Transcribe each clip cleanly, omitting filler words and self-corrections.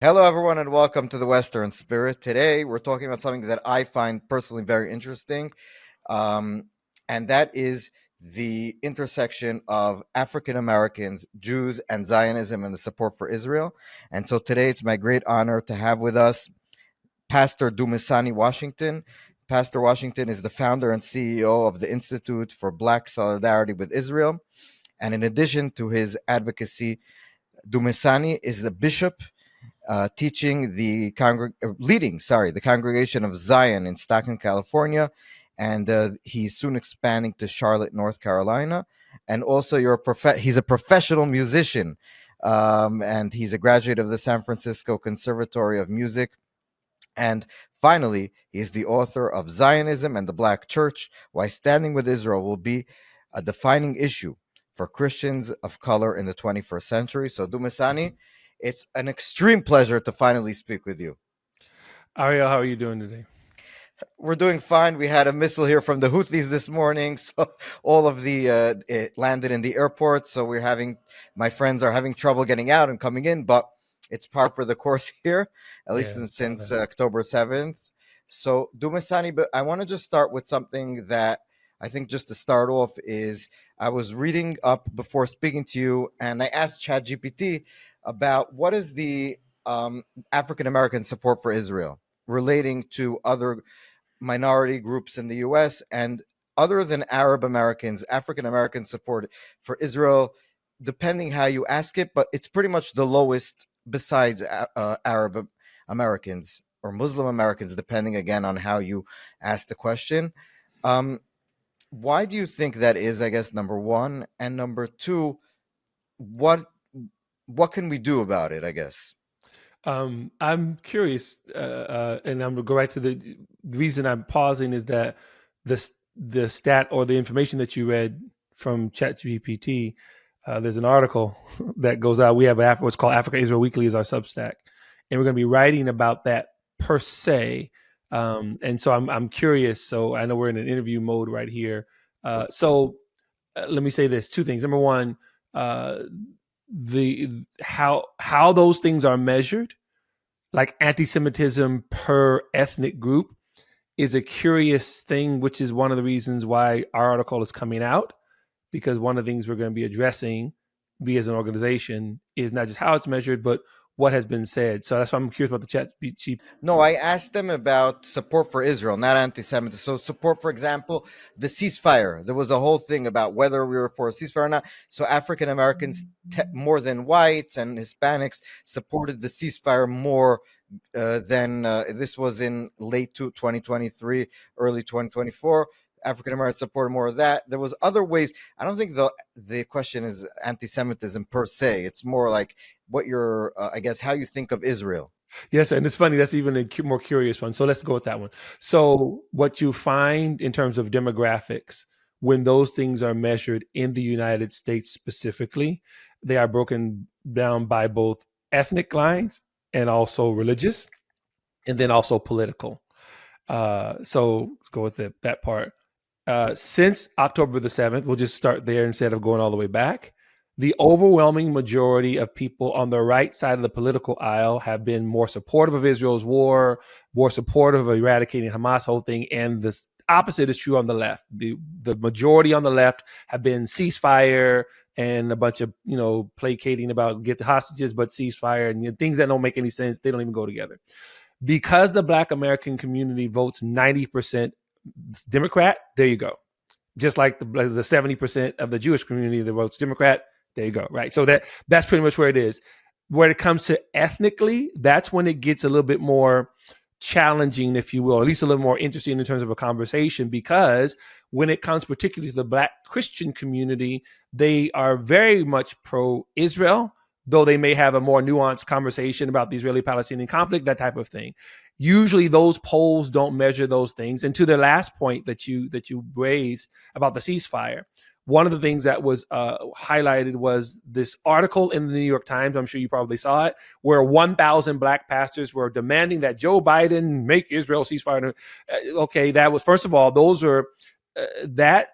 Hello, everyone, and welcome to the Western Spirit. Today, we're talking about something that I find personally very interesting, um, and that is the intersection of African Americans, Jews, and Zionism and the support for Israel. And so today, it's my great honor to have with us Pastor Dumisani Washington. Pastor Washington is the founder and CEO of the Institute for Black Solidarity with Israel. And in addition to his advocacy, Dumisani is the bishop teaching the congregation of Zion in Stockton, California, and he's soon expanding to Charlotte, North Carolina. And also, he's a professional musician, and he's a graduate of the San Francisco Conservatory of Music. And finally, he's the author of Zionism and the Black Church: Why Standing with Israel Will Be a Defining Issue for Christians of Color in the 21st Century. So, Dumasani, it's an extreme pleasure to finally speak with you. Ariel, how are you doing today? We're doing fine. We had a missile here from the Houthis this morning, so all of it landed in the airport. So my friends are having trouble getting out and coming in, but it's par for the course here, at least Yeah, saw since that. October 7th. So, Dumasani, but I want to just start with something that I think, just to start off, is I was reading up before speaking to you, and I asked ChatGPT about what is the African American support for Israel relating to other minority groups in the US, and other than Arab Americans, African American support for Israel, depending how you ask it, but it's pretty much the lowest besides Arab Americans or Muslim Americans, depending again on how you ask the question. Um, why do you think that is? I guess number one, and number two, what what can we do about it? I guess. I'm curious, and I'm gonna go right to the reason I'm pausing is that the stat or the information that you read from ChatGPT. There's an article that goes out. We have what's called Africa Israel Weekly is our Substack, and we're going to be writing about that per se. And so I'm curious. So I know we're in an interview mode right here. Let me say this: two things. Number one, uh, the how those things are measured, like anti-Semitism per ethnic group, is a curious thing, which is one of the reasons why our article is coming out, because one of the things we're going to be addressing, we as an organization, is not just how it's measured, but what has been said. So that's why I'm curious about the chat. No, I asked them about support for Israel, not anti-Semitism. So support, for example, the ceasefire. There was a whole thing about whether we were for a ceasefire or not. So African Americans, more than whites and Hispanics, supported the ceasefire more than this was in late 2023, early 2024. African Americans supported more of that. There was other ways. I don't think the question is anti-Semitism per se. It's more like what you're, I guess, how you think of Israel. Yes, and it's funny. That's even a more curious one. So let's go with that one. So what you find in terms of demographics, when those things are measured in the United States specifically, they are broken down by both ethnic lines and also religious, and then also political. So let's go with that part. Since October the 7th, we'll just start there instead of going all the way back. The overwhelming majority of people on the right side of the political aisle have been more supportive of Israel's war, more supportive of eradicating Hamas, whole thing, and the opposite is true on the left. The majority on the left have been ceasefire and a bunch of placating about get the hostages, but ceasefire and things that don't make any sense. They don't even go together. Because the Black American community votes 90% Democrat, there you go. Just like the 70% of the Jewish community that votes Democrat, there you go. Right. So that's pretty much where it is. Where it comes to ethnically, that's when it gets a little bit more challenging, if you will, at least a little more interesting in terms of a conversation, because when it comes particularly to the Black Christian community, they are very much pro-Israel, though they may have a more nuanced conversation about the Israeli-Palestinian conflict, that type of thing. Usually those polls don't measure those things. And to the last point that you raised about the ceasefire, one of the things that was highlighted was this article in the New York Times. I'm sure you probably saw it, where 1,000 Black pastors were demanding that Joe Biden make Israel ceasefire. Okay, that was, first of all, those are that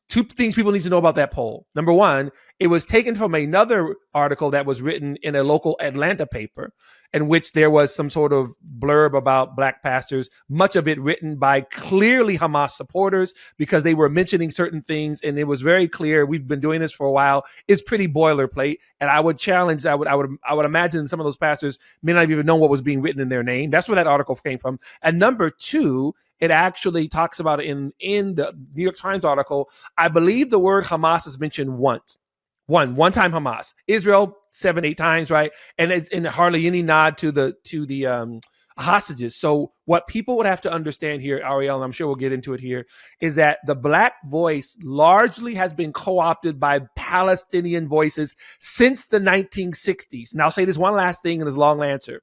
Two things people need to know about that poll. Number one, it was taken from another article that was written in a local Atlanta paper, in which there was some sort of blurb about black pastors, much of it written by clearly Hamas supporters, because they were mentioning certain things, and it was very clear. We've been doing this for a while. It's pretty boilerplate, and I would challenge. I would imagine some of those pastors may not even know what was being written in their name. That's where that article came from. And number two, it actually talks about it in the New York Times article. I believe the word Hamas is mentioned once. One time Hamas. Israel 7-8 times, right? And it's in hardly any nod to the hostages. So what people would have to understand here, Ariel, and I'm sure we'll get into it here, is that the black voice largely has been co-opted by Palestinian voices since the 1960s. And I'll say this one last thing in this long answer.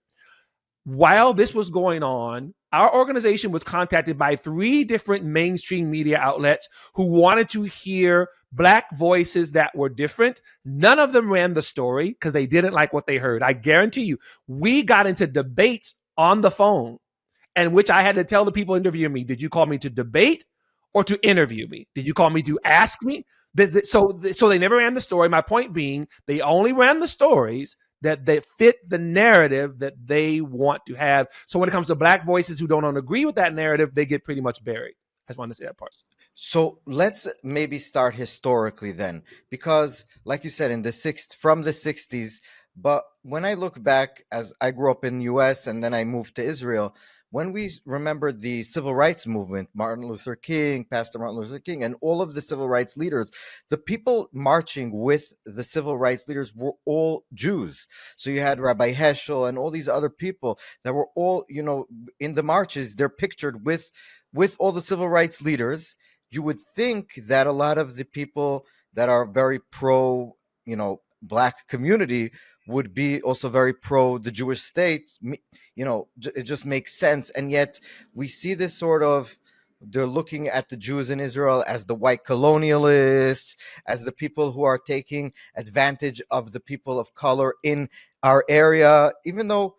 While this was going on, our organization was contacted by 3 different mainstream media outlets who wanted to hear black voices that were different. None of them ran the story because they didn't like what they heard. I guarantee you, we got into debates on the phone, in which I had to tell the people interviewing me, did you call me to debate or to interview me? Did you call me to ask me? So they never ran the story. My point being, they only ran the stories that they fit the narrative that they want to have. So when it comes to black voices who don't agree with that narrative, they get pretty much buried. I just wanted to say that part. So let's maybe start historically then, because like you said, from the 60s, but when I look back, as I grew up in the US and then I moved to Israel, when we remember the civil rights movement, Pastor Martin Luther King, and all of the civil rights leaders, the people marching with the civil rights leaders were all Jews. So you had Rabbi Heschel and all these other people that were all, in the marches, they're pictured with all the civil rights leaders. You would think that a lot of the people that are very pro, black community would be also very pro the Jewish state. It just makes sense. And yet we see this sort of, they're looking at the Jews in Israel as the white colonialists, as the people who are taking advantage of the people of color in our area, even though,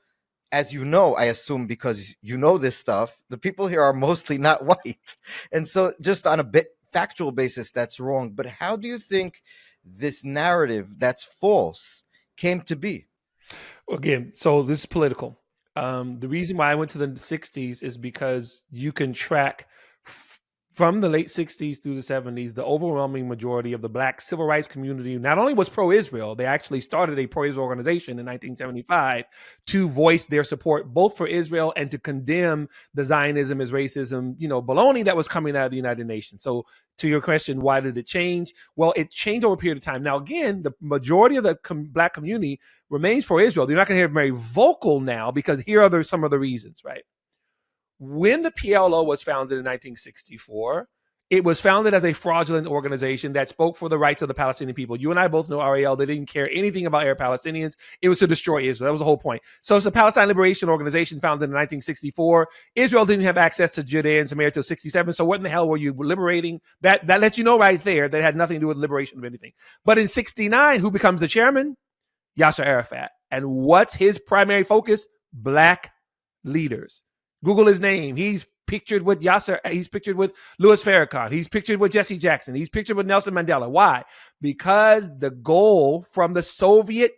as you know, I assume because you know this stuff, the people here are mostly not white. And so just on a bit factual basis, that's wrong. But how do you think this narrative that's false came to be? Again, so this is political. The reason why I went to the 60s is because you can track from the late 60s through the 70s, the overwhelming majority of the black civil rights community not only was pro-Israel, they actually started a pro-Israel organization in 1975 to voice their support both for Israel and to condemn the Zionism as racism, baloney that was coming out of the United Nations. So to your question, why did it change? Well, it changed over a period of time. Now, again, the majority of the black community remains pro-Israel. You're not going to hear very vocal now because here are some of the reasons, right? When the PLO was founded in 1964, it was founded as a fraudulent organization that spoke for the rights of the Palestinian people. You and I both know, Ariel, they didn't care anything about Arab Palestinians. It was to destroy Israel. That was the whole point. So it's a Palestine Liberation Organization founded in 1964. Israel didn't have access to Judea and Samaria until 67. So what in the hell were you liberating? That lets you know right there that it had nothing to do with liberation of anything. But in 69, who becomes the chairman? Yasser Arafat. And what's his primary focus? Black leaders. Google his name. He's pictured with Yasser. He's pictured with Louis Farrakhan. He's pictured with Jesse Jackson. He's pictured with Nelson Mandela. Why? Because the goal from the Soviet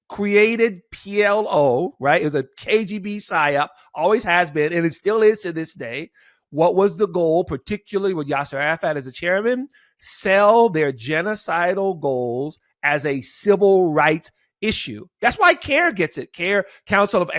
created PLO, right? It was a KGB psyop, always has been, and it still is to this day. What was the goal, particularly with Yasser Arafat as a chairman? Sell their genocidal goals as a civil rights issue. That's why CAIR gets it. CAIR, Council of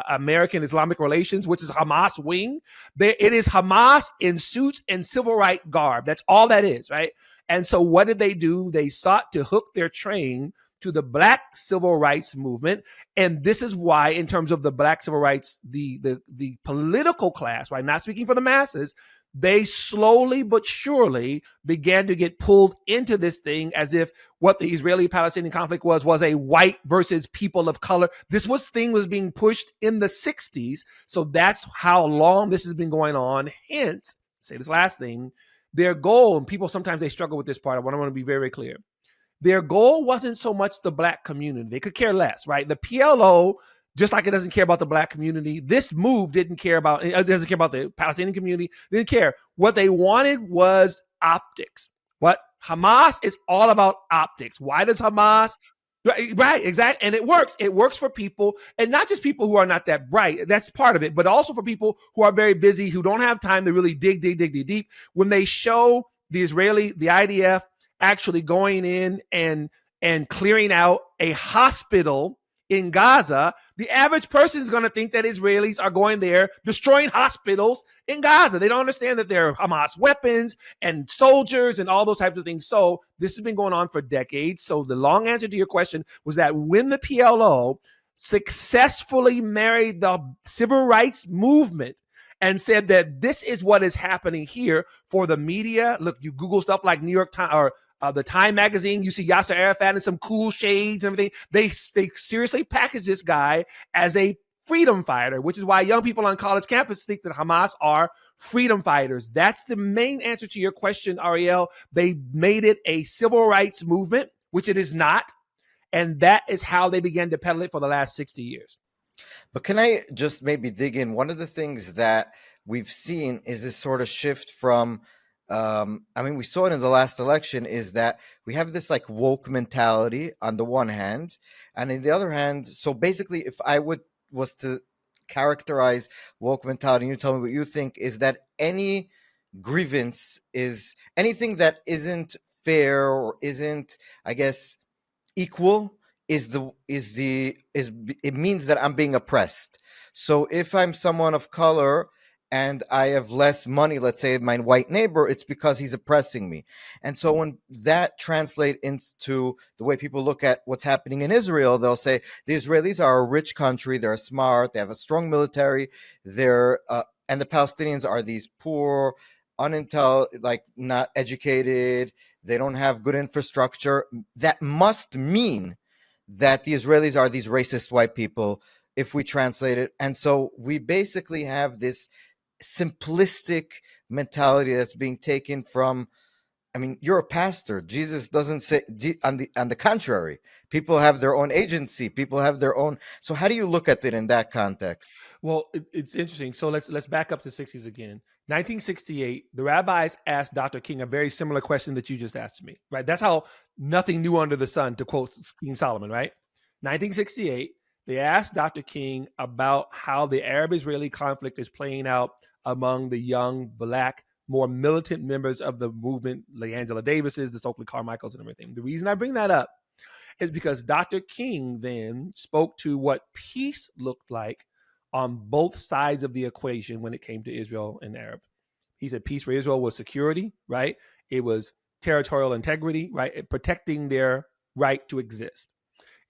American Islamic Relations, which is Hamas wing. It is Hamas in suits and civil right garb. That's all that is, right? And so what did they do? They sought to hook their train to the black civil rights movement. And this is why, in terms of the black civil rights, the political class, right? Not speaking for the masses, they slowly but surely began to get pulled into this thing as if what the Israeli-Palestinian conflict was a white versus people of color. This thing was being pushed in the 60s. So that's how long this has been going on. Hence, say this last thing, their goal, and people sometimes they struggle with this part. I want to be very clear. Their goal wasn't so much the black community. They could care less, right? The PLO, just like it doesn't care about the black community, this move it doesn't care about the Palestinian community, didn't care. What they wanted was optics. What? Hamas is all about optics. Why does Hamas? Right, exactly. And it works. It works for people, and not just people who are not that bright. That's part of it, but also for people who are very busy, who don't have time to really dig deep. When they show the IDF actually going in and clearing out a hospital in Gaza, the average person is going to think that Israelis are going there destroying hospitals in Gaza. They don't understand that there are Hamas weapons and soldiers and all those types of things. So this has been going on for decades. So the long answer to your question was that when the PLO successfully married the civil rights movement and said that this is what is happening here for the media. Look, you Google stuff like New York Times or the Time magazine, you see Yasser Arafat in some cool shades and everything. They seriously package this guy as a freedom fighter, which is why young people on college campus think that Hamas are freedom fighters. That's the main answer to your question, Ariel. They made it a civil rights movement, which it is not. And that is how they began to peddle it for the last 60 years. But can I just maybe dig in? One of the things that we've seen is this sort of shift from, we saw it in the last election, is that we have this like woke mentality on the one hand, and on the other hand, so basically, if I was to characterize woke mentality, and you tell me what you think, is that any grievance is anything that isn't fair or isn't, I guess, equal it means that I'm being oppressed. So if I'm someone of color and I have less money, let's say my white neighbor, it's because he's oppressing me. And so when that translates into the way people look at what's happening in Israel, they'll say the Israelis are a rich country, they're smart, they have a strong military, and the Palestinians are these poor, like not educated, they don't have good infrastructure. That must mean that the Israelis are these racist white people, if we translate it. And so we basically have this simplistic mentality that's being taken from, you're a pastor. Jesus doesn't say, on the contrary, people have their own agency, people have their own. So how do you look at it in that context? Well, it's interesting. So let's back up to 60s again. 1968, the rabbis asked Dr. King a very similar question that you just asked me, right? That's how nothing new under the sun, to quote King Solomon, right? 1968, they asked Dr. King about how the Arab-Israeli conflict is playing out among the young Black, more militant members of the movement, like Angela Davises, the Stokely Carmichaels and everything. The reason I bring that up is because Dr. King then spoke to what peace looked like on both sides of the equation when it came to Israel and Arab. He said peace for Israel was security, right? It was territorial integrity, right? Protecting their right to exist.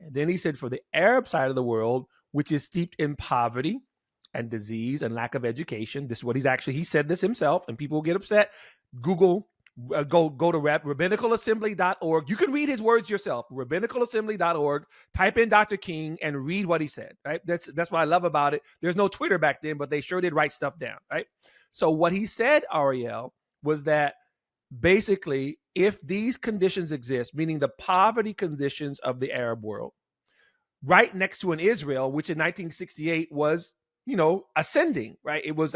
And then he said for the Arab side of the world, which is steeped in poverty and disease and lack of education, this is what he said this himself, and people will get upset. Google, go to rabbinical.assembly.org. You can read his words yourself, rabbinical.assembly.org, type in Dr. King and read what he said, right? That's what I love about it. There's no Twitter back then, but they sure did write stuff down, right? So what he said, Ariel, was that basically, if these conditions exist, meaning the poverty conditions of the Arab world, right next to an Israel, which in 1968 was, ascending, right? It was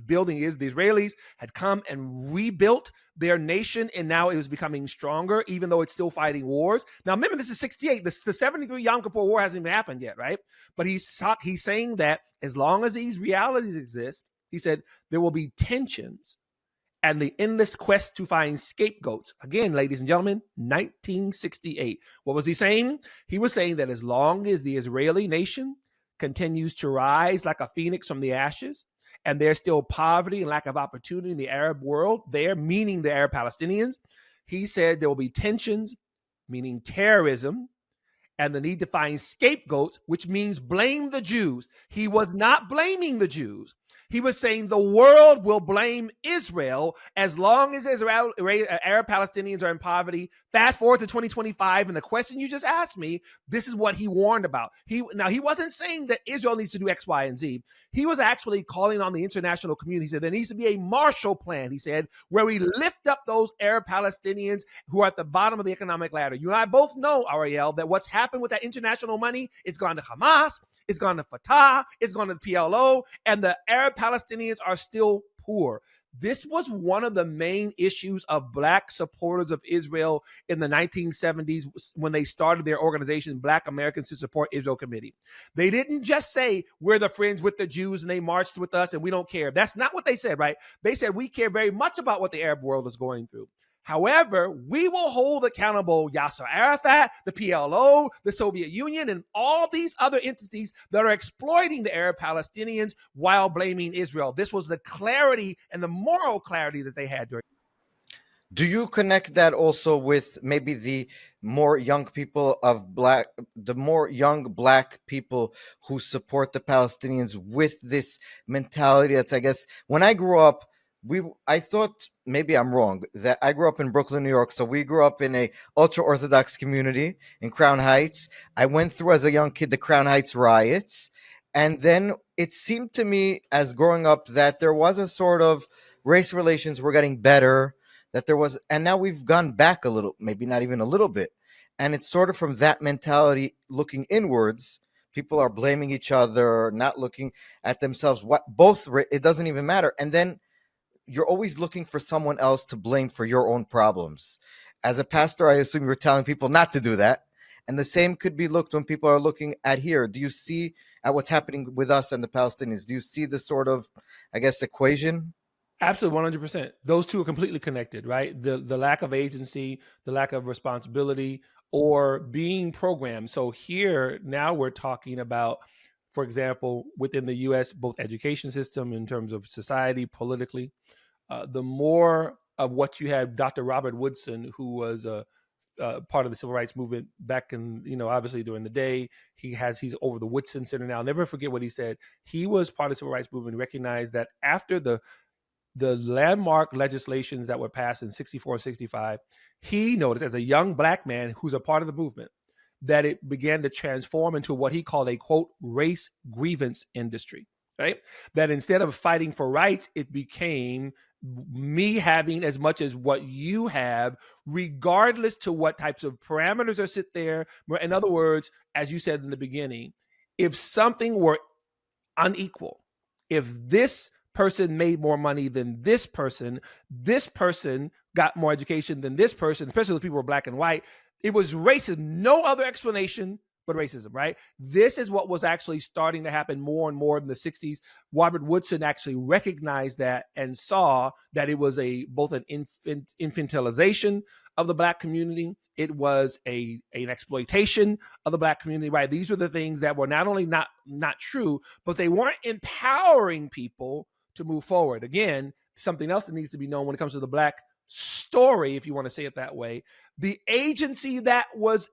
building. The Israelis had come and rebuilt their nation, and now it was becoming stronger, even though it's still fighting wars. Now, remember, this is 68. The 73 Yom Kippur War hasn't even happened yet, right? But he's saying that as long as these realities exist, he said, there will be tensions and the endless quest to find scapegoats. Again, ladies and gentlemen, 1968. What was he saying? He was saying that as long as the Israeli nation continues to rise like a phoenix from the ashes, and there's still poverty and lack of opportunity in the Arab world there, meaning the Arab Palestinians, he said there will be tensions, meaning terrorism, and the need to find scapegoats, which means blame the Jews. He was not blaming the Jews. He was saying the world will blame Israel as long as Arab Palestinians are in poverty. Fast forward to 2025, and the question you just asked me, this is what he warned about. He wasn't saying that Israel needs to do X, Y, and Z. He was actually calling on the international community. He said there needs to be a Marshall Plan, he said, where we lift up those Arab Palestinians who are at the bottom of the economic ladder. You and I both know, Ariel, that what's happened with that international money, it's gone to Hamas, it's gone to Fatah, it's gone to the PLO, and the Arab Palestinians are still poor. This was one of the main issues of Black supporters of Israel in the 1970s when they started their organization, Black Americans to Support Israel Committee. They didn't just say, we're the friends with the Jews and they marched with us and we don't care. That's not what they said, right? They said, we care very much about what the Arab world is going through. However, we will hold accountable Yasser Arafat, the PLO, the Soviet Union, and all these other entities that are exploiting the Arab Palestinians while blaming Israel. This was the clarity and the moral clarity that they had during. Do you connect that also with maybe the more young Black people who support the Palestinians with this mentality? That's, I guess, when I grew up, I thought, maybe I'm wrong, that I grew up in Brooklyn, New York. So we grew up in a ultra Orthodox community in Crown Heights. I went through as a young kid the Crown Heights riots. And then it seemed to me as growing up that there was a sort of race relations were getting better, that there was, and now we've gone back a little, maybe not even a little bit. And it's sort of from that mentality looking inwards. People are blaming each other, not looking at themselves. It doesn't even matter. And then you're always looking for someone else to blame for your own problems. As a pastor, I assume you're telling people not to do that. And the same could be looked when people are looking at here. Do you see at what's happening with us and the Palestinians? Do you see this sort of, I guess, equation? Absolutely, 100%. Those two are completely connected, right? The lack of agency, the lack of responsibility, or being programmed. So here, now we're talking about, for example, within the U.S., both education system in terms of society, politically, the more of what you had, Dr. Robert Woodson, who was a part of the civil rights movement back in, obviously during the day. He's over the Woodson Center now. I'll never forget what he said. He was part of the civil rights movement, recognized that after the landmark legislations that were passed in 64, 65, he noticed as a young Black man who's a part of the movement that it began to transform into what he called a, quote, race grievance industry, right? That instead of fighting for rights, it became me having as much as what you have, regardless to what types of parameters are sit there. In other words, as you said in the beginning, if something were unequal, if this person made more money than this person got more education than this person, especially those people were Black and white, it was racism. No other explanation but racism, right? This is what was actually starting to happen more and more in the 60s. Robert Woodson actually recognized that and saw that it was both an infantilization of the Black community. It was an exploitation of the Black community, right? These were the things that were not only not true, but they weren't empowering people to move forward. Again, something else that needs to be known when it comes to the Black story, if you want to say it that way, the agency that was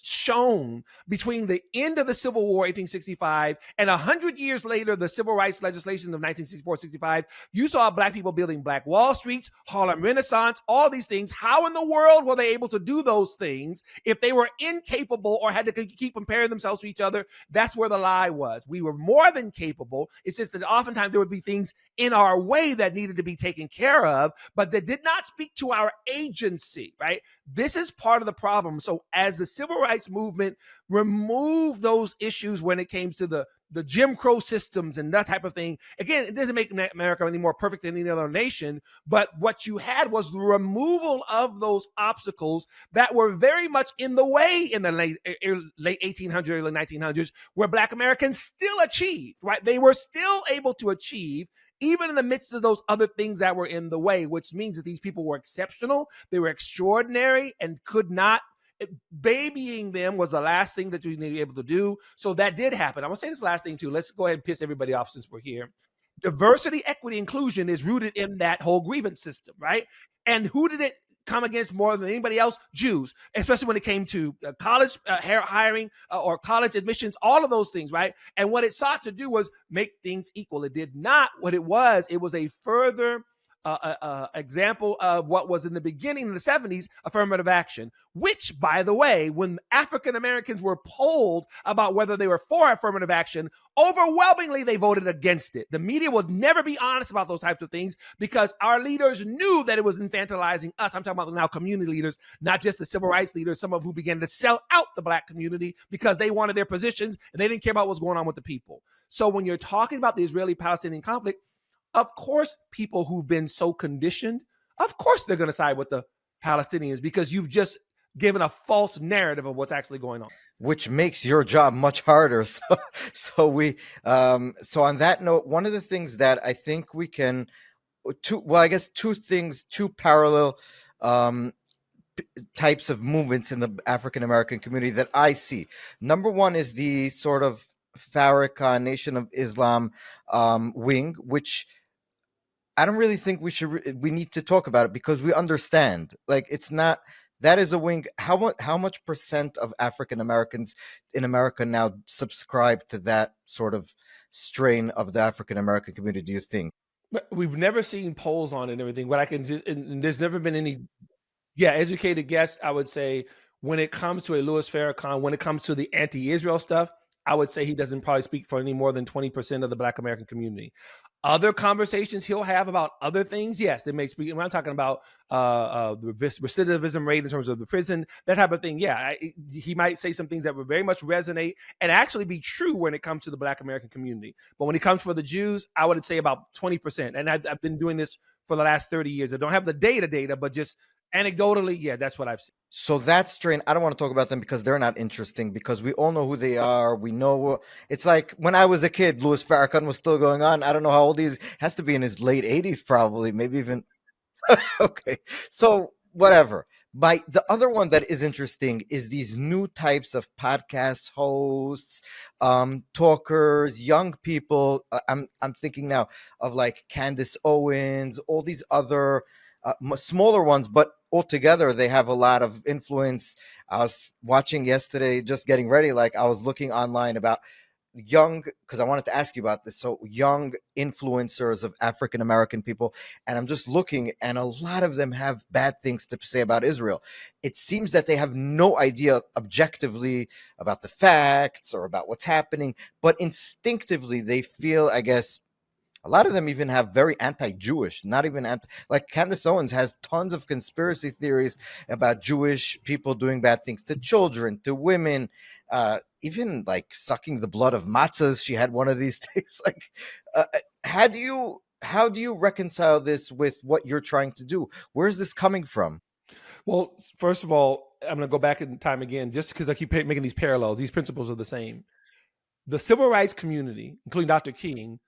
shown between the end of the Civil War, 1865, and 100 years later, the civil rights legislation of 1964-65, you saw Black people building Black Wall Streets, Harlem Renaissance, all these things. How in the world were they able to do those things if they were incapable or had to keep comparing themselves to each other? That's where the lie was. We were more than capable. It's just that oftentimes there would be things in our way that needed to be taken care of, but that did not speak to our agency, right? This is part of the problem. So as the civil rights movement removed those issues when it came to the Jim Crow systems and that type of thing, again, it doesn't make America any more perfect than any other nation, but what you had was the removal of those obstacles that were very much in the way in the late 1800s, early 1900s, where Black Americans still achieved, right? They were still able to achieve even in the midst of those other things that were in the way, which means that these people were exceptional, they were extraordinary, and could not, babying them was the last thing that you need to be able to do. So that did happen. I'm gonna say this last thing too. Let's go ahead and piss everybody off since we're here. Diversity, equity, inclusion is rooted in that whole grievance system, right? And who did it come against more than anybody else? Jews, especially when it came to college hiring or college admissions, all of those things, right? And what it sought to do was make things equal. It did not. What it was a further example of what was in the beginning in the 70s, affirmative action, which, by the way, when African Americans were polled about whether they were for affirmative action, overwhelmingly they voted against it. The media would never be honest about those types of things because our leaders knew that it was infantilizing us. I'm talking about now community leaders, not just the civil rights leaders, some of who began to sell out the Black community because they wanted their positions and they didn't care about what's going on with the people. So when you're talking about the Israeli-Palestinian conflict, Of course, people who've been so conditioned, of course they're going to side with the Palestinians because you've just given a false narrative of what's actually going on. Which makes your job much harder. So on that note, one of the things that I think we can, I guess two things, two parallel um, types of movements in the African American community that I see. Number one is the sort of Farrakhan Nation of Islam wing, which I don't really think we need to talk about it because we understand. Like, it's not, that is a wing. How much percent of African Americans in America now subscribe to that sort of strain of the African American community, do you think? We've never seen polls on it and everything, but I can just, and there's never been any, educated guess. I would say when it comes to a Louis Farrakhan, when it comes to the anti-Israel stuff, I would say he doesn't probably speak for any more than 20% of the Black American community. Other conversations he'll have about other things, yes, they may speak. When I'm talking about the recidivism rate in terms of the prison, that type of thing, he might say some things that would very much resonate and actually be true when it comes to the Black American community. But when it comes for the Jews, I would say about 20%. And I've been doing this for the last 30 years. I don't have the data, but just anecdotally, that's what I've seen. So that strain, I don't want to talk about them because they're not interesting, because we all know who they are. We know, it's like when I was a kid, Louis Farrakhan was still going on. I don't know how old he is. Has to be in his late 80s, probably, maybe even. Okay. So whatever. The other one that is interesting is these new types of podcast hosts, talkers, young people. I'm thinking now of like Candace Owens, all these other smaller ones, but altogether they have a lot of influence. I was watching yesterday, just getting ready, like I was looking online about young, because I wanted to ask you about this. So young influencers of African American people, and I'm just looking, and a lot of them have bad things to say about Israel. It seems that they have no idea objectively about the facts or about what's happening, but instinctively they feel, I guess, a lot of them even have very anti-Jewish, not even like Candace Owens has tons of conspiracy theories about Jewish people doing bad things to children, to women, even like sucking the blood of matzahs. She had one of these things. Like, how do you reconcile this with what you're trying to do? Where's this coming from? Well, first of all, I'm going to go back in time again, just because I keep making these parallels. These principles are the same. The civil rights community, including Dr. King,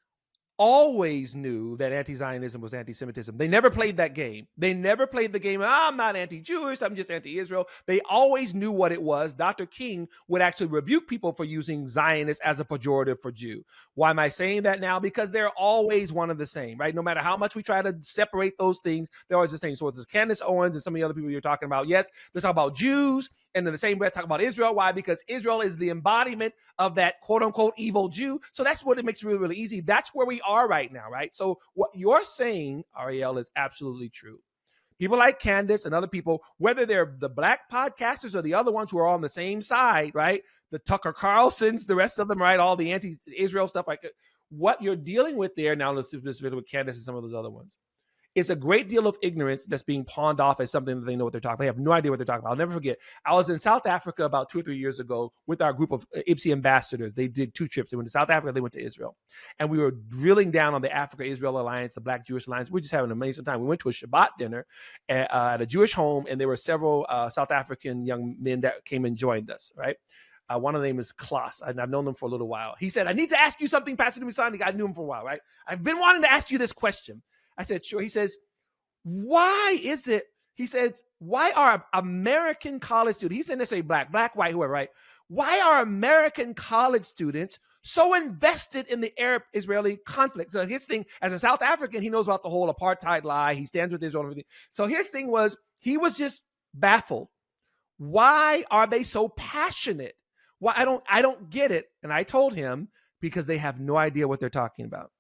always knew that anti-Zionism was anti-Semitism. They never played that game. They never played the game, I'm not anti-Jewish, I'm just anti-Israel. They always knew what it was. Dr. King would actually rebuke people for using Zionist as a pejorative for Jew. Why am I saying that now? Because they're always one of the same, right? No matter how much we try to separate those things, they're always the same. So it's Candace Owens and some of the other people you're talking about. Yes, they're talking about Jews, and in the same breath talk about Israel. Why? Because Israel is the embodiment of that quote-unquote evil Jew. So that's what it makes it really, really easy. That's where we are right now, right? So what you're saying, Ariel, is absolutely true. People like Candace and other people, whether they're the Black podcasters or the other ones who are on the same side, right? The Tucker Carlsons, the rest of them, right? All the anti-Israel stuff. Like, what you're dealing with there now, let's with Candace and some of those other ones, it's a great deal of ignorance that's being pawned off as something that they know what they're talking about. They have no idea what they're talking about. I'll never forget. I was in South Africa about 2 or 3 years ago with our group of IPSI ambassadors. They did 2 trips. They went to South Africa. They went to Israel. And we were drilling down on the Africa-Israel Alliance, the Black Jewish Alliance. We were just having an amazing time. We went to a Shabbat dinner at a Jewish home, and there were several South African young men that came and joined us, right? One of them is Klaas, and I've known them for a little while. He said, I need to ask you something, Pastor Dumisani. I knew him for a while, right? I've been wanting to ask you this question. I said, sure. He says, why is it, he says, why are American college students, he's saying they say black, white, whoever, right? Why are American college students so invested in the Arab-Israeli conflict? So his thing, as a South African, he knows about the whole apartheid lie. He stands with Israel and everything. So his thing was, he was just baffled. Why are they so passionate? Why I don't get it. And I told him, because they have no idea what they're talking about.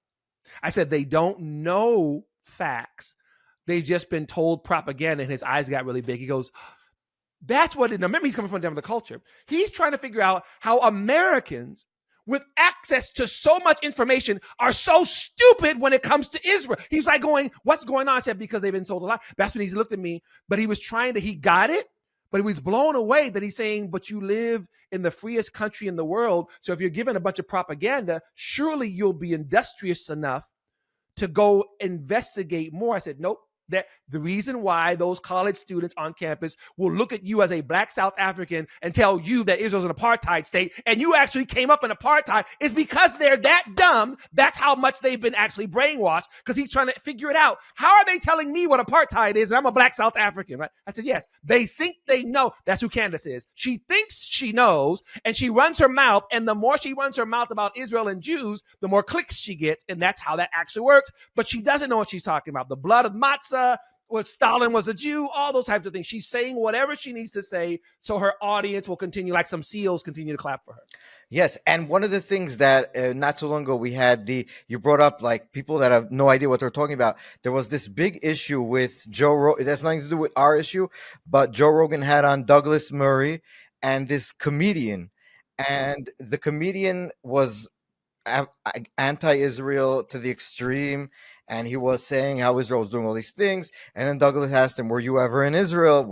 I said, they don't know facts. They've just been told propaganda, and his eyes got really big. He goes, that's what it, now remember, he's coming from the culture. He's trying to figure out how Americans with access to so much information are so stupid when it comes to Israel. He's like going, what's going on? I said, because they've been told a lot. That's when he looked at me, but he was he got it, but he was blown away that he's saying, but you live in the freest country in the world. So if you're given a bunch of propaganda, surely you'll be industrious enough to go investigate more. I said, nope. That the reason why those college students on campus will look at you as a Black South African and tell you that Israel's an apartheid state and you actually came up in apartheid is because they're that dumb. That's how much they've been actually brainwashed, because he's trying to figure it out. How are they telling me what apartheid is and I'm a Black South African, right? I said, yes, they think they know. That's who Candace is. She thinks she knows, and she runs her mouth, and the more she runs her mouth about Israel and Jews, the more clicks she gets, and that's how that actually works. But she doesn't know what she's talking about. The blood of matzah, what Stalin was a Jew, all those types of things. She's saying whatever she needs to say so her audience will continue, like some seals, continue to clap for her. Yes, and one of the things that not too long ago we had you brought up, like, people that have no idea what they're talking about. There was this big issue with Joe Rogan. It has nothing to do with our issue, but Joe Rogan had on Douglas Murray and this comedian, and the comedian was anti-Israel to the extreme, and he was saying how Israel was doing all these things. And then Douglas asked him, were you ever in Israel?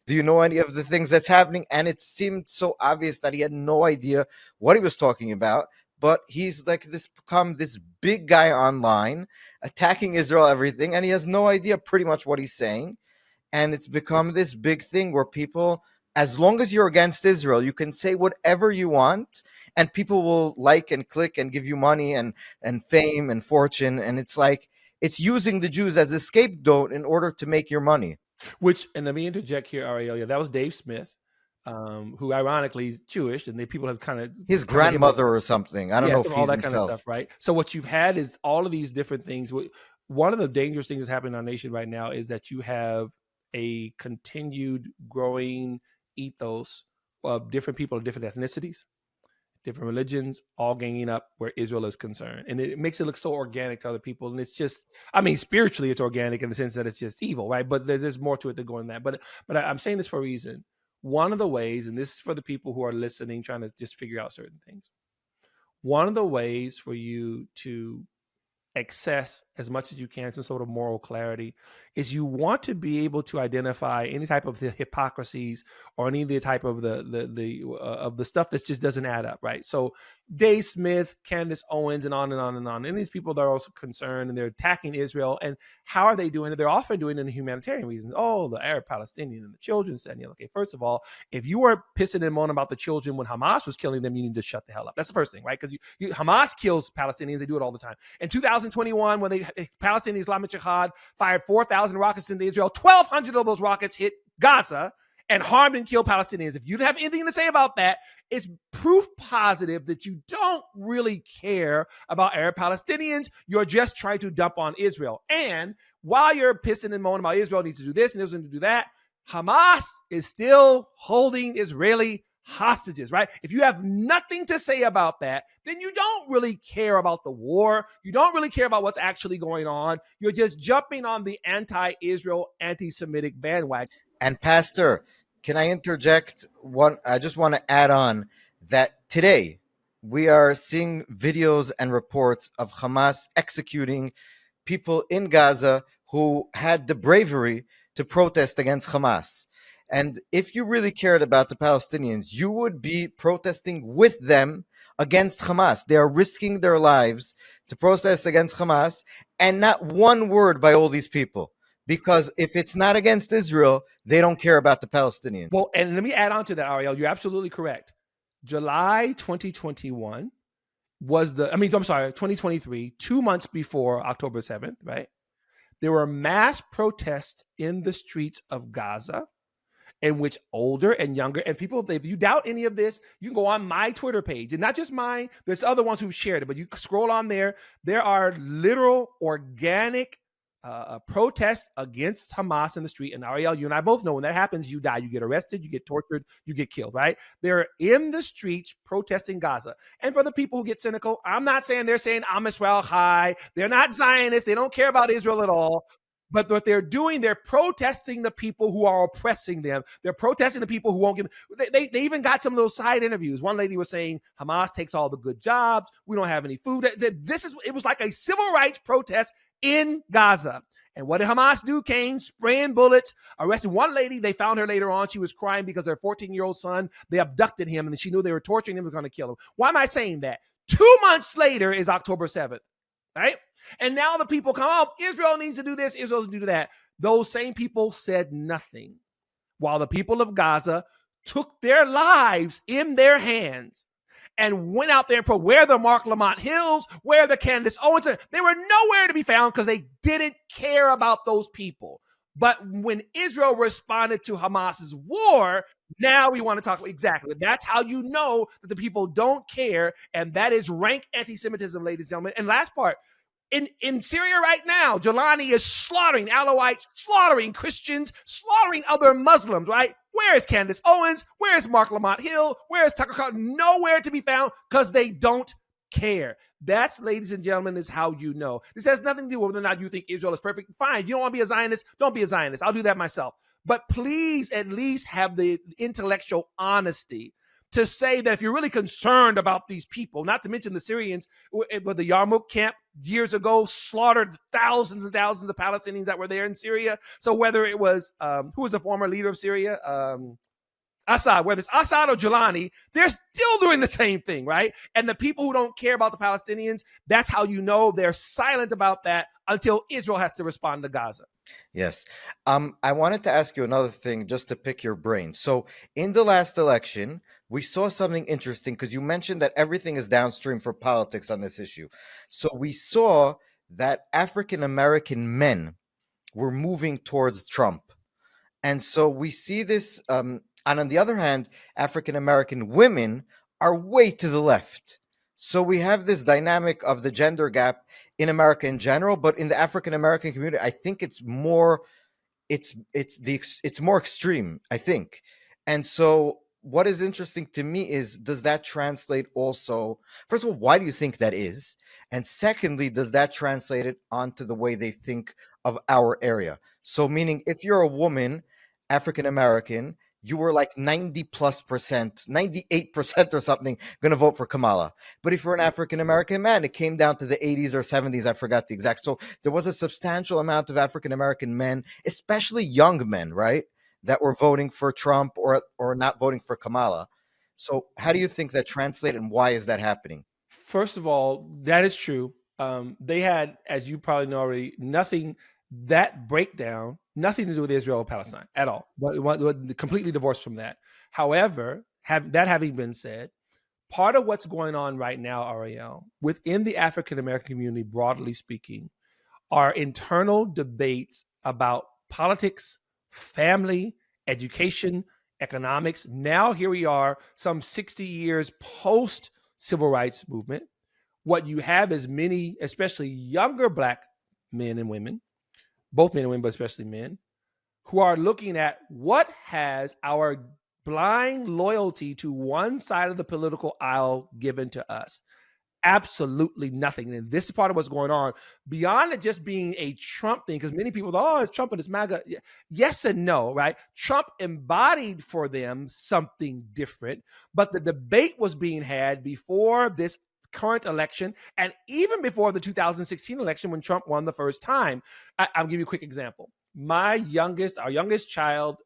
Do you know any of the things that's happening? And it seemed so obvious that he had no idea what he was talking about. But he's like become this big guy online attacking Israel, everything, and he has no idea pretty much what he's saying. And it's become this big thing where people, as long as you're against Israel, you can say whatever you want, and people will like and click and give you money and fame and fortune. And it's like, it's using the Jews as a scapegoat in order to make your money. Which, and let me interject here, Ariel. Yeah, that was Dave Smith, who ironically is Jewish, and people have kind of his grandmother or something. I don't know if he's all that himself. kind of stuff, right? So what you've had is all of these different things. One of the dangerous things that's happening in our nation right now is that you have a continued growing ethos of different people of different ethnicities, different religions, all ganging up where Israel is concerned. And it makes it look so organic to other people. And it's just, I mean, spiritually, it's organic in the sense that it's just evil, right? But there's more to it than going that. But I'm saying this for a reason. One of the ways, and this is for the people who are listening, trying to just figure out certain things. One of the ways for you to access as much as you can some sort of moral clarity is you want to be able to identify any type of the hypocrisies or any of the type of the stuff that just doesn't add up, right? So Dave Smith, Candace Owens, and on and on and on. And these people that are also concerned and they're attacking Israel. And how are they doing it? They're often doing it in the humanitarian reasons. Oh, the Arab Palestinian and the children said, okay, first of all, if you were pissing and moaning about the children when Hamas was killing them, you need to shut the hell up. That's the first thing, right? Because Hamas kills Palestinians. They do it all the time. In 2021, when the Palestinian Islamic Jihad fired 4,000 rockets into Israel, 1,200 of those rockets hit Gaza and harmed and killed Palestinians. If you don't have anything to say about that, it's proof positive that you don't really care about Arab Palestinians. You're just trying to dump on Israel. And while you're pissing and moaning about Israel needs to do this and Israel needs to do that, Hamas is still holding Israeli hostages, right? If you have nothing to say about that, then you don't really care about the war. You don't really care about what's actually going on. You're just jumping on the anti-Israel, anti-Semitic bandwagon. And Pastor, can I interject one? I just want to add on that today we are seeing videos and reports of Hamas executing people in Gaza who had the bravery to protest against Hamas. And if you really cared about the Palestinians, you would be protesting with them against Hamas. They are risking their lives to protest against Hamas, and not one word by all these people. Because if it's not against Israel, they don't care about the Palestinians. Well, and let me add on to that, Ariel. You're absolutely correct. July 2021 was 2023, 2 months before October 7th, right? There were mass protests in the streets of Gaza, in which older and younger and people, if you doubt any of this, you can go on my Twitter page, and not just mine. There's other ones who've shared it, but you scroll on there. There are literal organic protests against Hamas in the street. And Ariel, you and I both know when that happens, you die, you get arrested, you get tortured, you get killed, right? They're in the streets protesting Gaza. And for the people who get cynical, I'm not saying they're saying Am Israel Chai. They're not Zionists. They don't care about Israel at all. But what they're doing, they're protesting the people who are oppressing them. They're protesting the people who won't give them. They even got some of those side interviews. One lady was saying, Hamas takes all the good jobs. We don't have any food. It was like a civil rights protest in Gaza. And what did Hamas do? Came spraying bullets, arrested one lady. They found her later on. She was crying because her 14-year-old son, they abducted him, and she knew they were torturing him, were going to kill him. Why am I saying that? 2 months later is October 7th. right? And now the people come up, Israel needs to do this, Israel needs to do that. Those same people said nothing, while the people of Gaza took their lives in their hands and went out there and put where the Mark Lamont Hills, where the Candace Owens, they were nowhere to be found because they didn't care about those people. But when Israel responded to Hamas's war, now we want to talk about exactly. That's how you know that the people don't care, and that is rank anti-Semitism, ladies and gentlemen. And last part, in Syria right now, Jelani is slaughtering Alawites, slaughtering Christians, slaughtering other Muslims, right? Where is Candace Owens? Where is Mark Lamont Hill? Where is Tucker Carlson? Nowhere to be found because they don't care. That's, ladies and gentlemen, is how you know. This has nothing to do with whether or not you think Israel is perfect. Fine. You don't want to be a Zionist? Don't be a Zionist. I'll do that myself. But please at least have the intellectual honesty to say that if you're really concerned about these people, not to mention the Syrians with the Yarmouk camp years ago slaughtered thousands and thousands of Palestinians that were there in Syria. So whether it was, who was the former leader of Syria? Assad, whether it's Assad or Jelani, they're still doing the same thing, right? And the people who don't care about the Palestinians, that's how you know they're silent about that until Israel has to respond to Gaza. Yes. I wanted to ask you another thing just to pick your brain. So in the last election, we saw something interesting because you mentioned that everything is downstream for politics on this issue. So we saw that African American men were moving towards Trump. And so we see this, and on the other hand, African American women are way to the left. So we have this dynamic of the gender gap in America in general, but in the African American community, I think it's more, it's more extreme, I think. And so what is interesting to me is, does that translate also? First of all, why do you think that is? And secondly, does that translate it onto the way they think of our area? So meaning, if you're a woman, African American, you were like 90+%, 98% or something going to vote for Kamala. But if you're an African American man, it came down to the 80s or 70s. I forgot the exact. So there was a substantial amount of African American men, especially young men, right, that were voting for Trump or not voting for Kamala. So how do you think that translated, and why is that happening? First of all, that is true. They had, as you probably know already, that breakdown, nothing to do with Israel or Palestine at all, but completely divorced from that. However, that having been said, part of what's going on right now, Ariel, within the African American community, broadly speaking, are internal debates about politics, family, education, economics. Now here we are, some 60 years post civil rights movement. What you have is many, especially younger Black men and women, both men and women, but especially men, who are looking at what has our blind loyalty to one side of the political aisle given to us. Absolutely nothing. And this is part of what's going on beyond it just being a Trump thing, because many people thought, oh, it's Trump and it's MAGA. Yes and no, right? Trump embodied for them something different, but the debate was being had before this current election and even before the 2016 election when Trump won the first time. I'll give you a quick example. Our youngest child,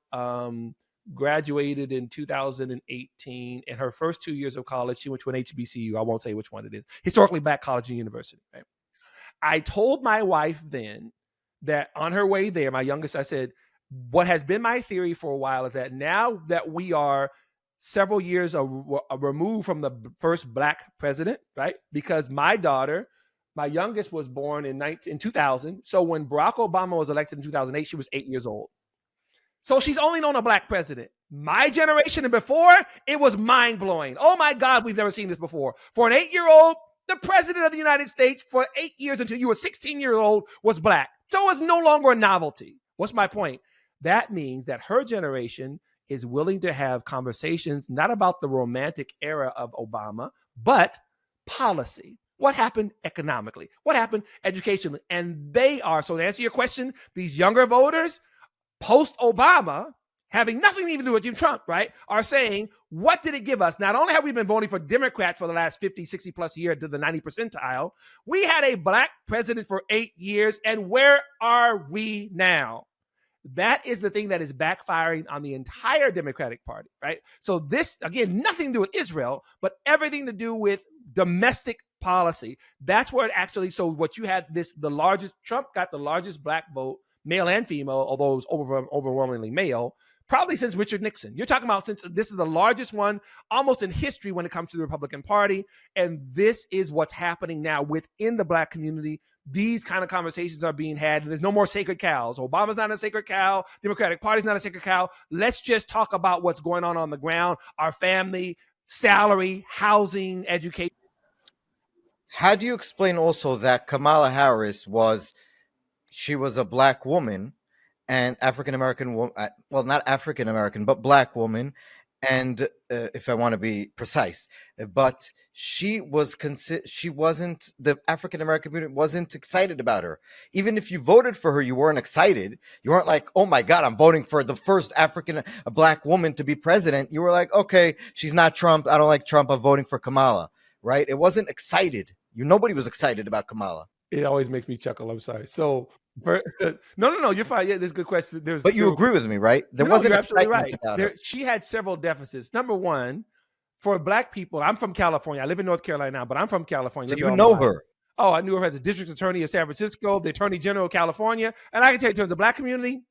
graduated in 2018. In her first 2 years of college, she went to an HBCU. I won't say which one it is. Historically Black college and university. Right? I told my wife then that on her way there, my youngest, I said, what has been my theory for a while is that now that we are several years removed from the first Black president, right? Because my daughter, my youngest, was born in 2000. So when Barack Obama was elected in 2008, she was 8 years old. So she's only known a Black president. My generation and before, it was mind-blowing. Oh my God, we've never seen this before. For an 8-year-old, the president of the United States for 8 years until you were 16 years old was Black. So it was no longer a novelty. What's my point? That means that her generation is willing to have conversations not about the romantic era of Obama, but policy. What happened economically? What happened educationally? And they are, so to answer your question, these younger voters, post-Obama, having nothing even to do with Jim Trump, right, are saying, what did it give us? Not only have we been voting for Democrats for the last 50, 60 plus years to the 90 percentile, we had a Black president for 8 years, and where are we now? That is the thing that is backfiring on the entire Democratic Party, right? So this, again, nothing to do with Israel, but everything to do with domestic policy. That's where it actually, so what you had the largest, Trump got the largest black vote, male and female, although it was overwhelmingly male, probably since Richard Nixon. You're talking about since this is the largest one almost in history when it comes to the Republican Party. And this is what's happening now within the black community. These kind of conversations are being had, and there's no more sacred cows. Obama's not a sacred cow. Democratic Party's not a sacred cow. Let's just talk about what's going on the ground, our family, salary, housing, education. How do you explain also that Kamala Harris she was a black woman and African American woman, well, not African American, but black woman, and if I want to be precise, but she wasn't, the African American community wasn't excited about her. Even if you voted for her, you weren't excited. You weren't like, oh my God, I'm voting for the first a black woman to be president. You were like, okay, she's not Trump. I don't like Trump. I'm voting for Kamala. Right? It wasn't excited. Nobody was excited about Kamala. It always makes me chuckle. I'm sorry. So no, you're fine. Yeah, there's a good question. But you agree with me, right? There wasn't excitement right. about her. She had several deficits. Number one, for black people, I'm from California. I live in North Carolina now, but I'm from California. So you know her. Oh, I knew her as the district attorney of San Francisco, the attorney general of California. And I can tell you, in terms of the black community,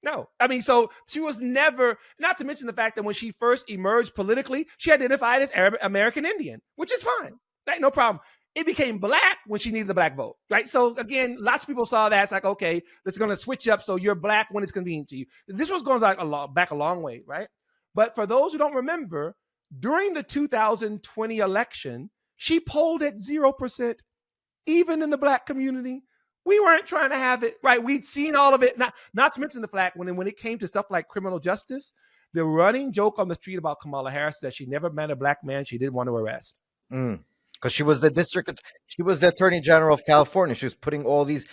no. I mean, so she was never, not to mention the fact that when she first emerged politically, she identified as Arab American Indian, which is fine. That, no problem. It became black when she needed the black vote, right? So again, lots of people saw that. It's like, okay, that's going to switch up so you're black when it's convenient to you. This was going back a long way, right? But for those who don't remember, during the 2020 election, she polled at 0%, even in the black community. We weren't trying to have it, right? We'd seen all of it. Not to mention the fact when it came to stuff like criminal justice, the running joke on the street about Kamala Harris is that she never met a black man she didn't want to arrest. Because she was the attorney general of California. She was putting all these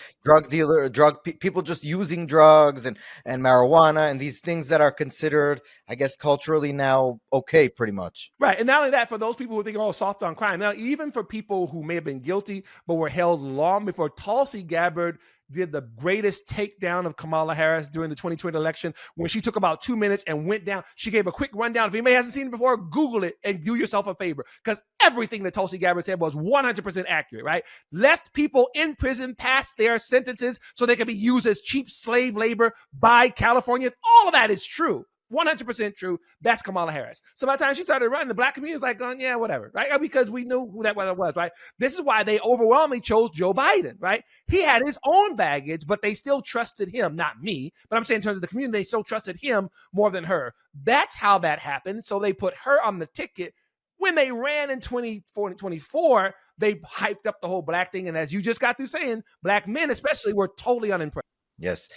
people just using drugs and marijuana and these things that are considered, I guess, culturally now okay, pretty much. Right. And not only that, for those people who think, oh, soft on crime. Now, even for people who may have been guilty but were held long before, Tulsi Gabbard did the greatest takedown of Kamala Harris during the 2020 election when she took about 2 minutes and went down. She gave a quick rundown. If anybody hasn't seen it before, Google it and do yourself a favor, because everything that Tulsi Gabbard said was 100% accurate, right? Left people in prison past their sentences so they could be used as cheap slave labor by California. All of that is true. 100% true. That's Kamala Harris. So by the time she started running, the black community was like, yeah, whatever, right? Because we knew who that was, right? This is why they overwhelmingly chose Joe Biden, right? He had his own baggage, but they still trusted him, not me, but I'm saying in terms of the community, they still trusted him more than her. That's how that happened. So they put her on the ticket. When they ran in 2024, they hyped up the whole black thing. And as you just got through saying, black men especially were totally unimpressed. Yes.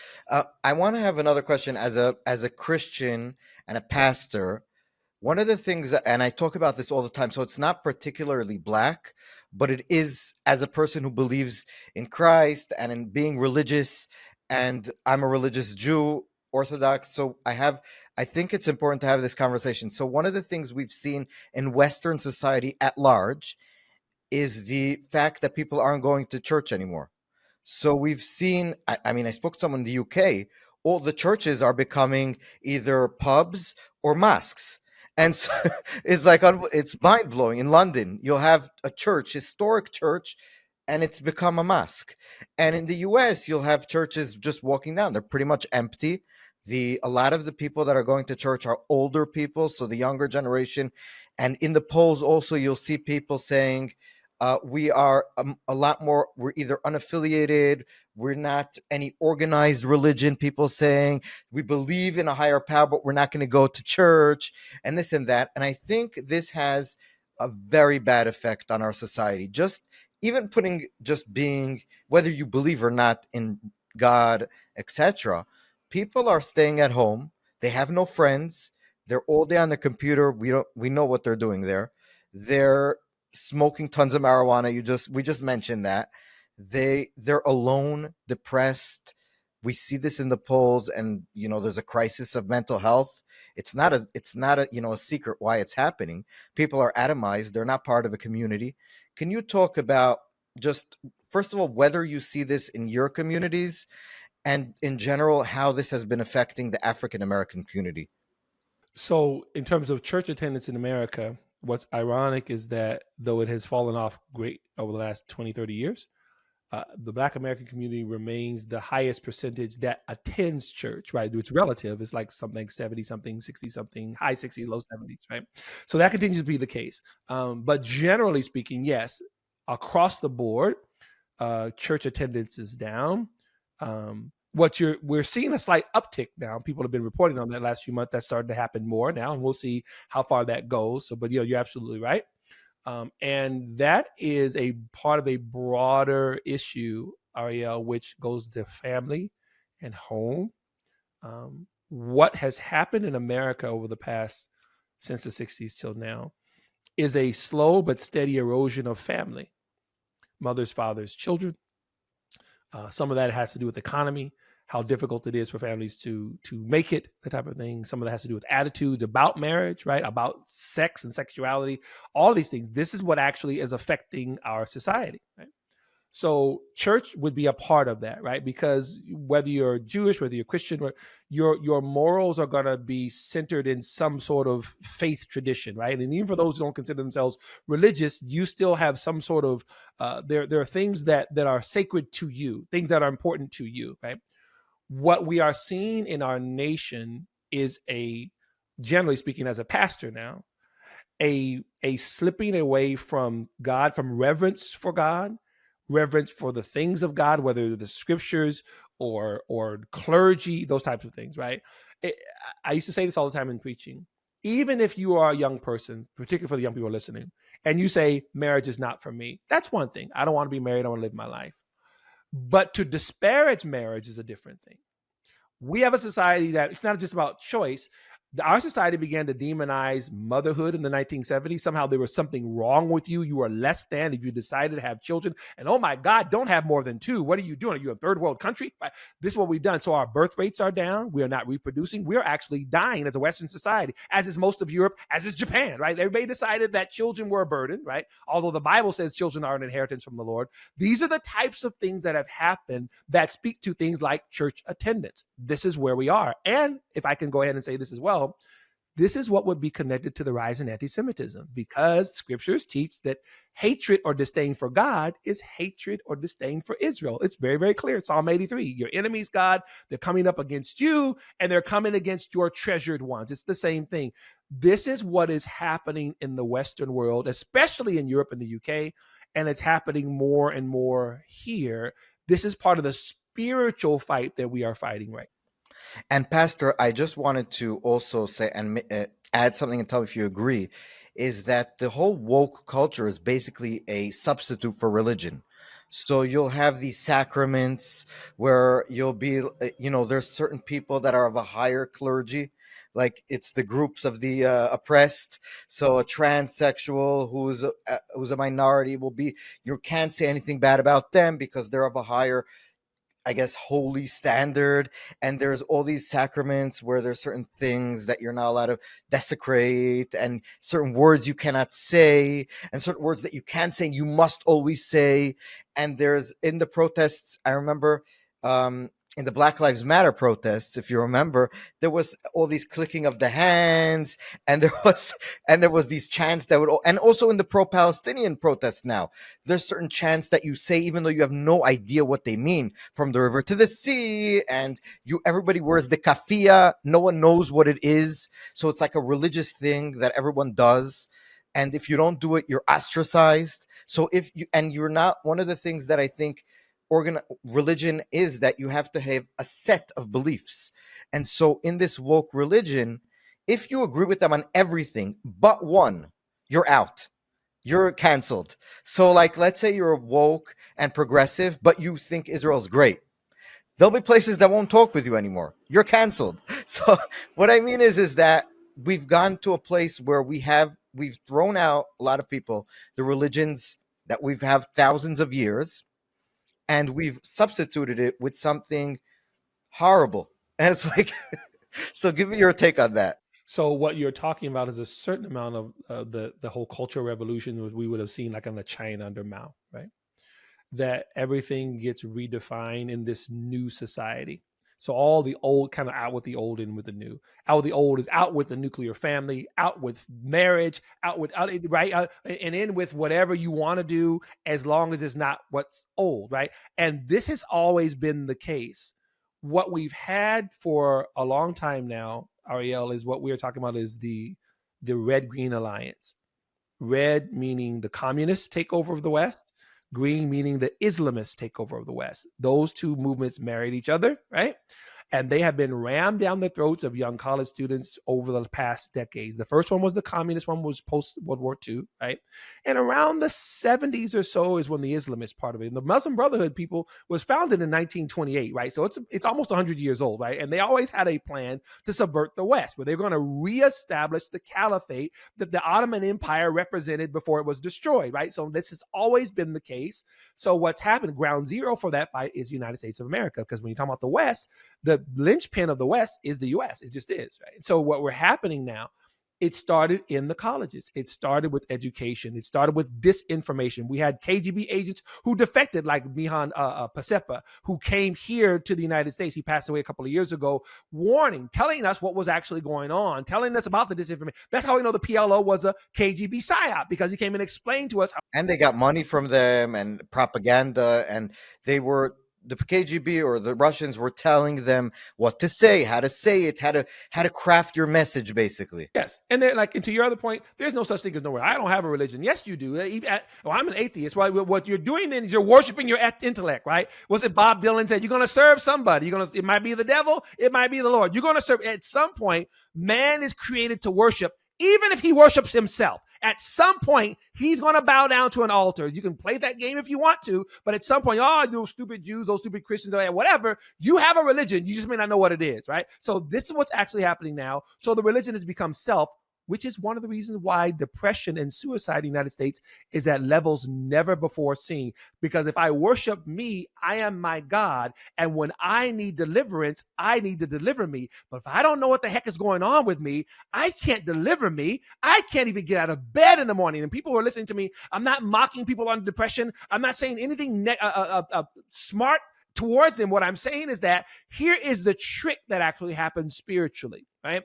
I want to have another question as a Christian and a pastor. One of the things, and I talk about this all the time, so it's not particularly black, but it is as a person who believes in Christ and in being religious, and I'm a religious Jew, Orthodox, so I think it's important to have this conversation. So one of the things we've seen in Western society at large is the fact that people aren't going to church anymore. So we've seen, I spoke to someone in the UK, all the churches are becoming either pubs or mosques. And so it's like, it's mind blowing. In London, you'll have a church, historic church, and it's become a mosque. And in the US, you'll have churches just walking down. They're pretty much empty. A lot of the people that are going to church are older people, so the younger generation. And in the polls also, you'll see people saying, we are a lot more, we're either unaffiliated, we're not any organized religion, people saying we believe in a higher power, but we're not going to go to church and this and that. And I think this has a very bad effect on our society. Just even being, whether you believe or not in God, etc., people are staying at home. They have no friends. They're all day on the computer. We know what they're doing there. They're smoking tons of marijuana. We just mentioned that. They're alone, depressed. We see this in the polls, and there's a crisis of mental health. It's not a a secret why it's happening. People are atomized. They're not part of a community. Can you talk about, just first of all, whether you see this in your communities, and in general how this has been affecting the African American community? So in terms of church attendance in America, What's ironic is that though it has fallen off great over the last 20, 30 years, the Black American community remains the highest percentage that attends church, right? It's relative. It's like something like 70 something, 60 something, high 60s, low 70s, right? So that continues to be the case. But generally speaking, yes, across the board, church attendance is down. We're seeing a slight uptick now. People have been reporting on that last few months. That's starting to happen more now, and we'll see how far that goes. So, but you're absolutely right. And that is a part of a broader issue, Ariel, which goes to family and home. What has happened in America over the past, since the 60s till now, is a slow but steady erosion of family, mothers, fathers, children. Some of that has to do with economy, how difficult it is for families to make it, the type of thing. Some of that has to do with attitudes about marriage, right? About sex and sexuality, all these things. This is what actually is affecting our society, right? So church would be a part of that, right? Because whether you're Jewish, whether you're Christian, your morals are going to be centered in some sort of faith tradition, right? And even for those who don't consider themselves religious, you still have some sort of there are things that are sacred to you, things that are important to you, right? What we are seeing in our nation is generally speaking, as a pastor now, a slipping away from God, from reverence for God, reverence for the things of God, whether the scriptures or clergy, those types of things, right? I used to say this all the time in preaching. Even if you are a young person, particularly for the young people listening, and you say marriage is not for me, that's one thing. I don't want to be married. I want to live my life. But to disparage marriage is a different thing. We have a society that it's not just about choice. Our society began to demonize motherhood in the 1970s. Somehow there was something wrong with you. You were less than if you decided to have children. And oh my God, don't have more than two. What are you doing? Are you a third world country? Right? This is what we've done. So our birth rates are down. We are not reproducing. We're actually dying as a Western society, as is most of Europe, as is Japan, right? Everybody decided that children were a burden, right? Although the Bible says children are an inheritance from the Lord. These are the types of things that have happened that speak to things like church attendance. This is where we are. And if I can go ahead and say this as well, this is what would be connected to the rise in anti-Semitism, because scriptures teach that hatred or disdain for God is hatred or disdain for Israel. It's very, very clear. Psalm 83, your enemies, God, they're coming up against you and they're coming against your treasured ones. It's the same thing. This is what is happening in the Western world, especially in Europe and the UK, and it's happening more and more here. This is part of the spiritual fight that we are fighting right now. And Pastor, I just wanted to also say and add something and tell me if you agree, is that the whole woke culture is basically a substitute for religion. So you'll have these sacraments where you'll be, there's certain people that are of a higher clergy, like it's the groups of the oppressed. So a transsexual who's a minority will be, you can't say anything bad about them because they're of a higher, I guess, holy standard. And there's all these sacraments where there's certain things that you're not allowed to desecrate, and certain words you cannot say, and certain words that you can say, you must always say. And there's in the protests, I remember, in the Black Lives Matter protests, if you remember, there was all these clicking of the hands, and there was these chants that would, and also in the pro-Palestinian protests now, there's certain chants that you say even though you have no idea what they mean, from the river to the sea, and everybody wears the kafia, no one knows what it is, so it's like a religious thing that everyone does, and if you don't do it, you're ostracized. So if you, and you're not, one of the things that I think religion is that you have to have a set of beliefs. And so in this woke religion, if you agree with them on everything but one, you're out, you're canceled. So like, let's say you're woke and progressive but you think Israel's great, there'll be places that won't talk with you anymore, you're canceled. So what I mean is that we've gone to a place where we've thrown out a lot of people, the religions that we've had thousands of years, and we've substituted it with something horrible. And it's like, so give me your take on that. So what you're talking about is a certain amount of the whole cultural revolution we would have seen like on the China under Mao, right? That everything gets redefined in this new society. So all the old kind of out with the old, in with the new. Out with the old is out with the nuclear family, out with marriage, right, and in with whatever you want to do, as long as it's not what's old, right? And this has always been the case. What we've had for a long time now, Ariel, is what we are talking about is the red-green alliance. Red meaning the communist takeover of the West, green meaning the Islamist takeover of the West. Those two movements married each other, right? And they have been rammed down the throats of young college students over the past decades. The first one was the communist one, was post-World War II, right? And around the 70s or so is when the Islamist part of it. And the Muslim Brotherhood, people, was founded in 1928, right? So it's almost 100 years old, right? And they always had a plan to subvert the West, where they're going to reestablish the caliphate that the Ottoman Empire represented before it was destroyed, right? So this has always been the case. So what's happened, ground zero for that fight, is the United States of America, because when you talk about the West, the linchpin of the West is the US. It just is, right? So what we're happening now, it started in the colleges. It started with education. It started with disinformation. We had KGB agents who defected, like Mihan Pasepa, who came here to the United States. He passed away a couple of years ago, telling us what was actually going on, telling us about the disinformation. That's how we know the PLO was a KGB psyop, because he came and explained to us. And they got money from them and propaganda, and the KGB or the Russians were telling them what to say it, how to craft your message, basically. Yes. And then, like, and to your other point, there's no such thing as nowhere. I don't have a religion. Yes, you do. I'm an atheist, right? What you're doing then is you're worshiping your intellect, right? Was it Bob Dylan said, you're going to serve somebody. It might be the devil. It might be the Lord. You're going to serve. At some point, man is created to worship, even if he worships himself. At some point, he's going to bow down to an altar. You can play that game if you want to, but at some point, those stupid Jews, those stupid Christians, whatever, you have a religion. You just may not know what it is, right? So this is what's actually happening now. So the religion has become self, which is one of the reasons why depression and suicide in the United States is at levels never before seen. Because if I worship me, I am my God. And when I need deliverance, I need to deliver me. But if I don't know what the heck is going on with me, I can't deliver me. I can't even get out of bed in the morning. And people who are listening to me, I'm not mocking people on depression. I'm not saying anything smart towards them. What I'm saying is that here is the trick that actually happens spiritually, right?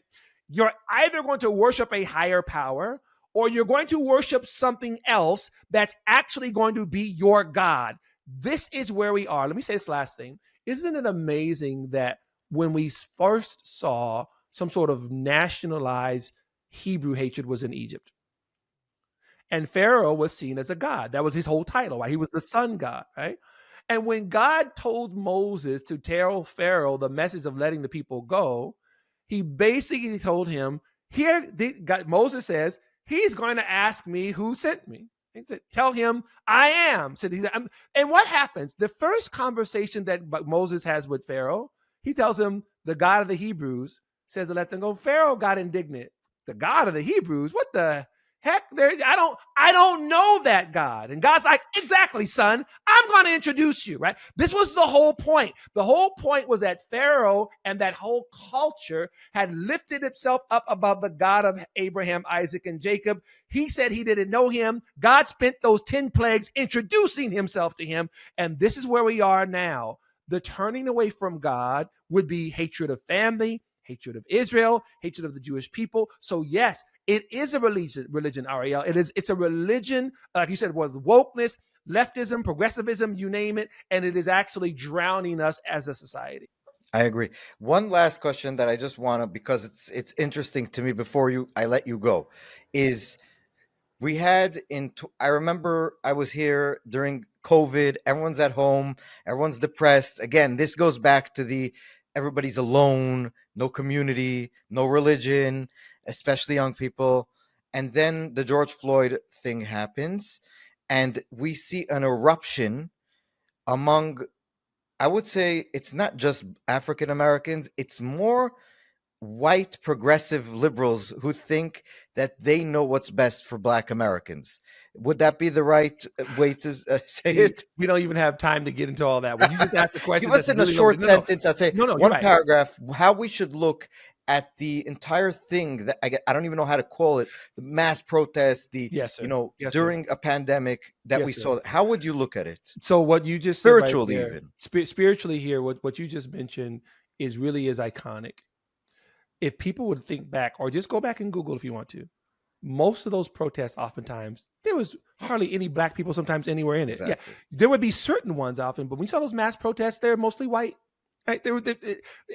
You're either going to worship a higher power, or you're going to worship something else that's actually going to be your God. This is where we are. Let me say this last thing. Isn't it amazing that when we first saw some sort of nationalized Hebrew hatred was in Egypt? And Pharaoh was seen as a god. That was his whole title, right? He was the sun god, right? And when God told Moses to tell Pharaoh the message of letting the people go, he basically told him, Moses says, he's going to ask me who sent me. He said, tell him I am. And what happens? The first conversation that Moses has with Pharaoh, he tells him the God of the Hebrews says to let them go. Pharaoh got indignant. The God of the Hebrews? What the heck? I don't know that God. And God's like, exactly, son. I'm going to introduce you, right? This was the whole point. The whole point was that Pharaoh and that whole culture had lifted itself up above the God of Abraham, Isaac, and Jacob. He said he didn't know him. God spent those 10 plagues introducing himself to him. And this is where we are now. The turning away from God would be hatred of family, hatred of Israel, hatred of the Jewish people. So yes, it is a religion, Ariel. It's a religion, like you said, it was wokeness, leftism, progressivism, you name it, and it is actually drowning us as a society. I agree. One last question that I just want to, because it's interesting to me before I let you go, is I remember I was here during COVID, everyone's at home, everyone's depressed. Again, this goes back to everybody's alone, no community, no religion, especially young people. And then the George Floyd thing happens, and we see an eruption among, I would say it's not just African Americans, it's more white progressive liberals who think that they know what's best for Black Americans. Would that be the right way to say it? We don't even have time to get into all that. When you just asked the question, give us in a short sentence, I'd say one paragraph, how we should look at the entire thing that I don't even know how to call it, the mass protests, during a pandemic that we saw. How would you look at it? So what you just spiritually, said right there, spiritually here, what you just mentioned is iconic. If people would think back, or just go back and Google if you want to, most of those protests, oftentimes, there was hardly any black people sometimes anywhere in it. Exactly. Yeah, there would be certain ones often, but when you saw those mass protests, they're mostly white. Right?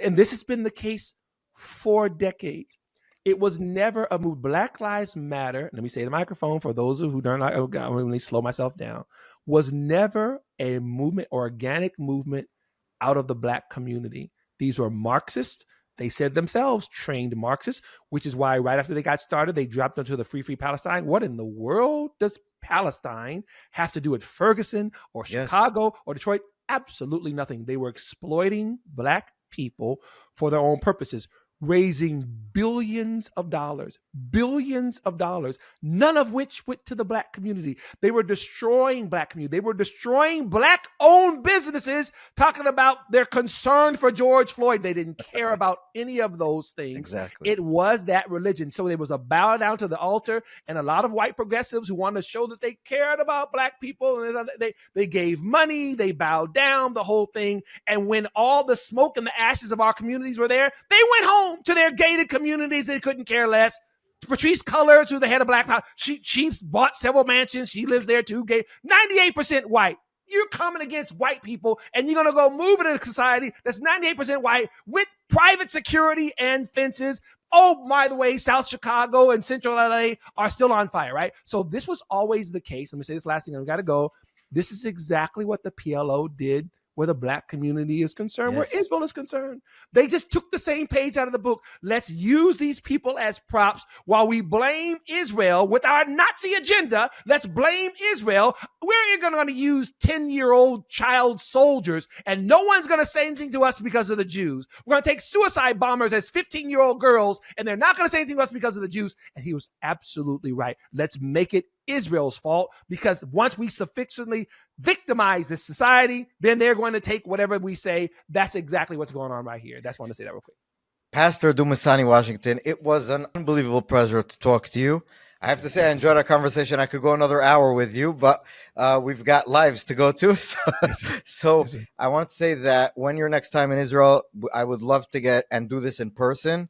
And this has been the case for decades. It was never a move. Black Lives Matter, let me say the microphone for those who don't like, let me slow myself down, was never a movement, organic movement out of the black community. These were Marxists. They said themselves, trained Marxists, which is why right after they got started, they dropped into the Free Palestine. What in the world does Palestine have to do with Ferguson or Chicago or Detroit? Absolutely nothing. They were exploiting black people for their own purposes, raising billions of dollars, none of which went to the black community. They were destroying black community. They were destroying black-owned businesses, talking about their concern for George Floyd. They didn't care about any of those things. Exactly. It was that religion. So there was a bow down to the altar, and a lot of white progressives who wanted to show that they cared about black people, and they gave money, they bowed down, the whole thing. And when all the smoke and the ashes of our communities were there, they went home to their gated communities. They couldn't care less. Patrice Cullors, who's the head of Black Power, she bought several mansions. She lives there too. 98% white. You're coming against white people, and you're going to go move into a society that's 98% white with private security and fences. Oh, by the way, South Chicago and Central LA are still on fire, right? So this was always the case. Let me say this last thing, I've got to go. This is exactly what the PLO did where the black community is concerned, where Israel is concerned. They just took the same page out of the book. Let's use these people as props while we blame Israel with our Nazi agenda. Let's blame Israel. We're going to use 10-year-old child soldiers, and no one's going to say anything to us because of the Jews. We're going to take suicide bombers as 15-year-old girls, and they're not going to say anything to us because of the Jews. And he was absolutely right. Let's make it Israel's fault, because once we sufficiently victimize this society, then they're going to take whatever we say. That's exactly what's going on right here. That's why I want to say that real quick. Pastor Dumisani Washington, it was an unbelievable pleasure to talk to you. I have to say, I enjoyed our conversation. I could go another hour with you, but we've got lives to go to. So I want to say that when you're next time in Israel, I would love to get and do this in person.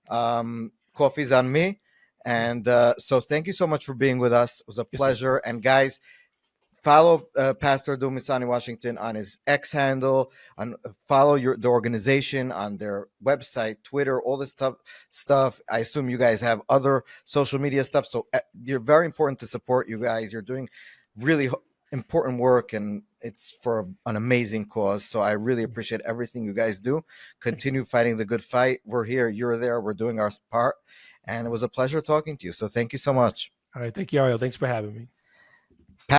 Coffee's on me. And so thank you so much for being with us. It was a pleasure. And guys, follow Pastor Dumisani Washington on his X handle, follow the organization on their website, Twitter, all this stuff. I assume you guys have other social media stuff. So you're very important to support you guys. You're doing really important work, and it's for an amazing cause. So I really appreciate everything you guys do. Continue fighting the good fight. We're here. You're there. We're doing our part. And it was a pleasure talking to you. So thank you so much. All right. Thank you, Ariel. Thanks for having me.